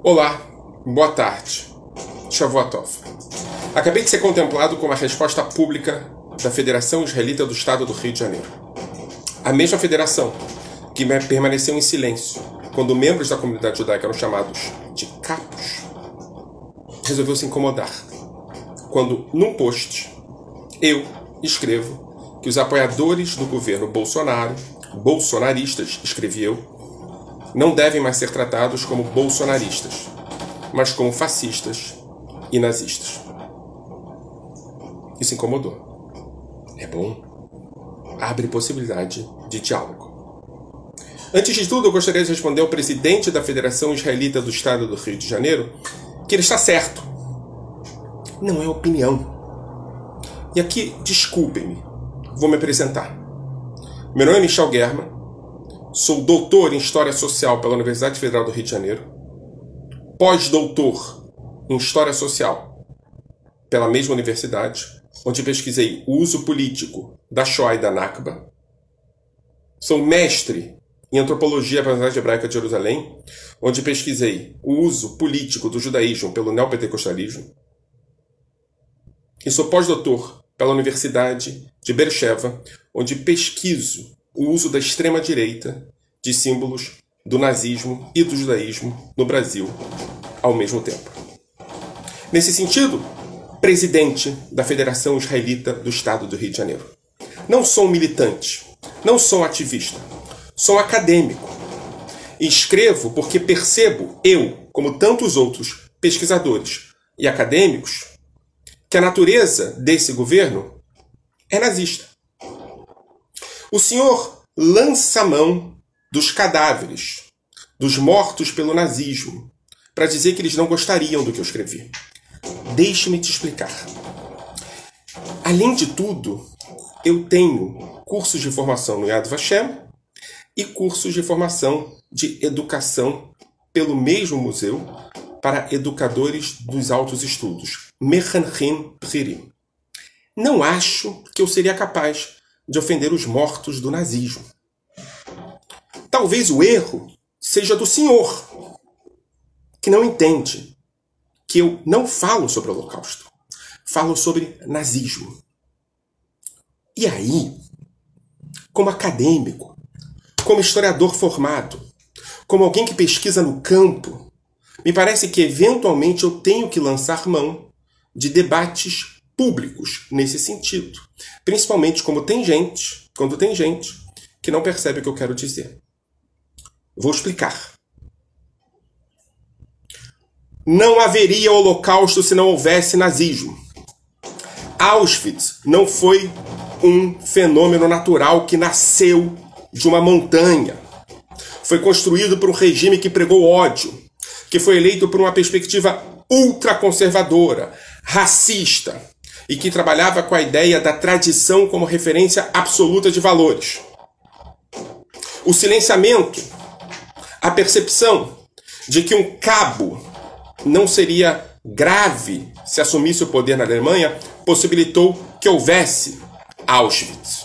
Olá, boa tarde. Shavuot. Acabei de ser contemplado com uma resposta pública da Federação Israelita do Estado do Rio de Janeiro. A mesma federação que permaneceu em silêncio quando membros da comunidade judaica eram chamados de capos, resolveu se incomodar quando, num post, eu escrevo que os apoiadores do governo Bolsonaro, bolsonaristas, escrevi eu, não devem mais ser tratados como bolsonaristas, mas como fascistas e nazistas. Isso incomodou. É bom. Abre possibilidade de diálogo. Antes de tudo, eu gostaria de responder ao presidente da Federação Israelita do Estado do Rio de Janeiro que ele está certo. Não é opinião. E aqui, desculpem-me, vou me apresentar. Meu nome é Michel German. Sou doutor em História Social pela Universidade Federal do Rio de Janeiro, pós-doutor em História Social pela mesma universidade, onde pesquisei o uso político da Shoah e da Nakba. Sou mestre em Antropologia pela Universidade Hebraica de Jerusalém, onde pesquisei o uso político do judaísmo pelo neopentecostalismo. E sou pós-doutor pela Universidade de Beersheba, onde pesquiso o uso da extrema-direita de símbolos do nazismo e do judaísmo no Brasil ao mesmo tempo. Nesse sentido, presidente da Federação Israelita do Estado do Rio de Janeiro. Não sou um militante, não sou um ativista, sou um acadêmico. E escrevo porque percebo, eu, como tantos outros pesquisadores e acadêmicos, que a natureza desse governo é nazista. O senhor lança a mão dos cadáveres, dos mortos pelo nazismo, para dizer que eles não gostariam do que eu escrevi. Deixe-me te explicar. Além de tudo, eu tenho cursos de formação no Yad Vashem e cursos de formação de educação pelo mesmo museu para educadores dos altos estudos, Mechanchim Bchirim. Não acho que eu seria capaz de ofender os mortos do nazismo. Talvez o erro seja do senhor, que não entende que eu não falo sobre o Holocausto, falo sobre nazismo. E aí, como acadêmico, como historiador formado, como alguém que pesquisa no campo, me parece que eventualmente eu tenho que lançar mão de debates públicos nesse sentido. Principalmente quando tem gente que não percebe o que eu quero dizer. Vou explicar. Não haveria holocausto se não houvesse nazismo. Auschwitz não foi um fenômeno natural que nasceu de uma montanha. Foi construído por um regime que pregou ódio, que foi eleito por uma perspectiva ultraconservadora, racista, e que trabalhava com a ideia da tradição como referência absoluta de valores. O silenciamento, a percepção de que um cabo não seria grave se assumisse o poder na Alemanha, possibilitou que houvesse Auschwitz.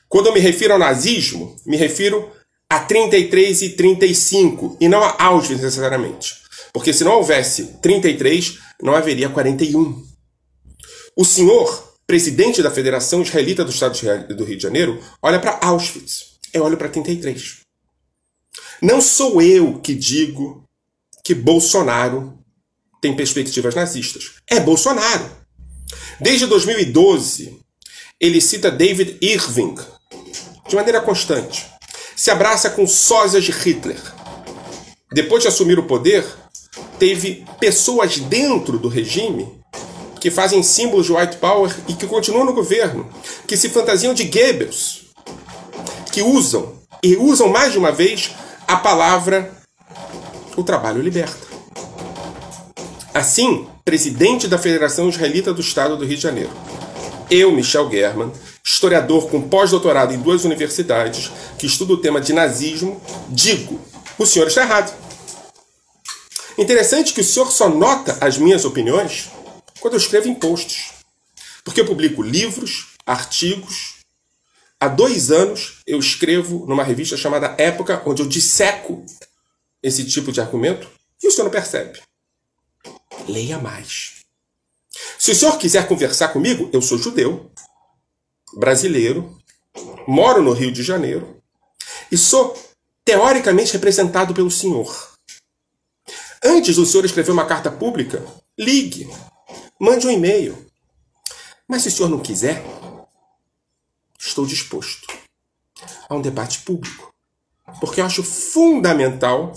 Quando eu me refiro ao nazismo, me refiro a 33 e 35, e não a Auschwitz necessariamente. Porque se não houvesse 33, não haveria 41. O senhor, presidente da Federação Israelita do Estado do Rio de Janeiro, olha para Auschwitz. Eu olho para 33. Não sou eu que digo que Bolsonaro tem perspectivas nazistas. É Bolsonaro. Desde 2012, ele cita David Irving de maneira constante. Se abraça com sósias de Hitler. Depois de assumir o poder, teve pessoas dentro do regime que fazem símbolos de white power e que continuam no governo, que se fantasiam de Goebbels, que usam mais de uma vez a palavra "o trabalho liberta". Assim, presidente da Federação Israelita do Estado do Rio de Janeiro, eu, Michel German, historiador com pós-doutorado em 2 universidades, que estuda o tema de nazismo, digo, o senhor está errado. Interessante que o senhor só nota as minhas opiniões quando eu escrevo em posts. Porque eu publico livros, artigos. Há 2 anos eu escrevo numa revista chamada Época, onde eu disseco esse tipo de argumento. E o senhor não percebe? Leia mais. Se o senhor quiser conversar comigo, eu sou judeu, brasileiro, moro no Rio de Janeiro e sou teoricamente representado pelo senhor. Antes do senhor escrever uma carta pública, ligue, mande um e-mail. Mas se o senhor não quiser, estou disposto a um debate público. Porque eu acho fundamental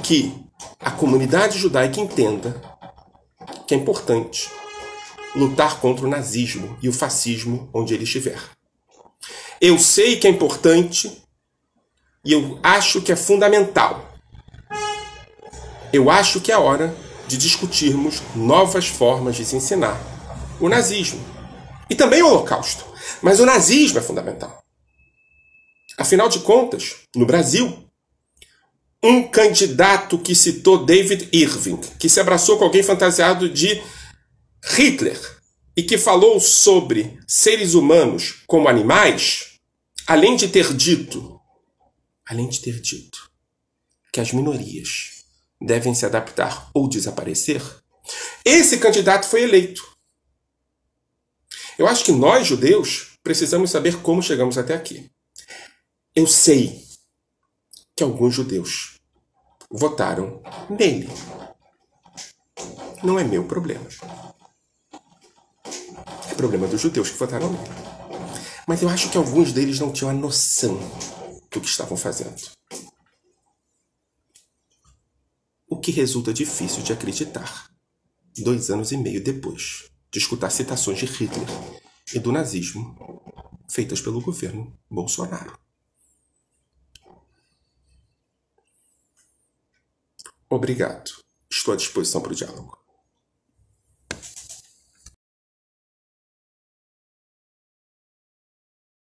que a comunidade judaica entenda que é importante lutar contra o nazismo e o fascismo onde ele estiver. Eu sei que é importante e eu acho que é fundamental. Eu acho que é hora de discutirmos novas formas de se ensinar o nazismo e também o Holocausto. Mas o nazismo é fundamental. Afinal de contas, no Brasil, um candidato que citou David Irving, que se abraçou com alguém fantasiado de Hitler e que falou sobre seres humanos como animais, além de ter dito que as minorias devem se adaptar ou desaparecer, esse candidato foi eleito. Eu acho que nós, judeus, precisamos saber como chegamos até aqui. Eu sei que alguns judeus votaram nele. Não é meu problema. É problema dos judeus que votaram nele. Mas eu acho que alguns deles não tinham a noção do que estavam fazendo. O que resulta difícil de acreditar 2 anos e meio depois de escutar citações de Hitler e do nazismo feitas pelo governo Bolsonaro. Obrigado. Estou à disposição para o diálogo.